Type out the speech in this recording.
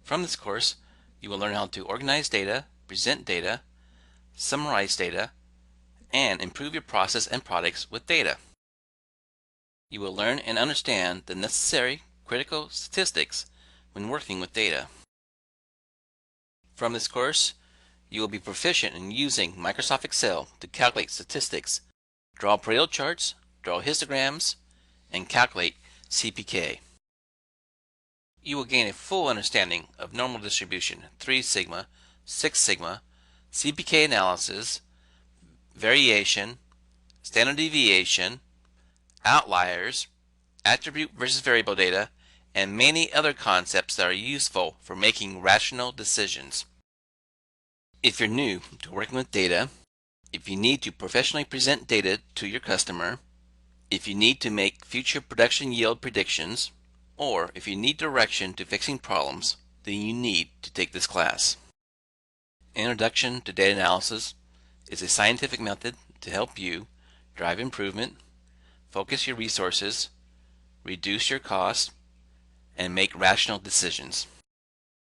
From this course, you will learn how to organize data, present data, summarize data, and improve your process and products with data. You will learn and understand the necessary critical statistics when working with data. From this course, you will be proficient in using Microsoft Excel to calculate statistics, draw Pareto charts, draw histograms, and calculate CPK. You will gain a full understanding of normal distribution, 3 sigma, 6 sigma, CPK analysis, variation, standard deviation, outliers, attribute versus variable data, and many other concepts that are useful for making rational decisions. If you're new to working with data, if you need to professionally present data to your customer, if you need to make future production yield predictions, or if you need direction to fixing problems, then you need to take this class. Introduction to Data Analysis is a scientific method to help you drive improvement, focus your resources, reduce your costs, and make rational decisions.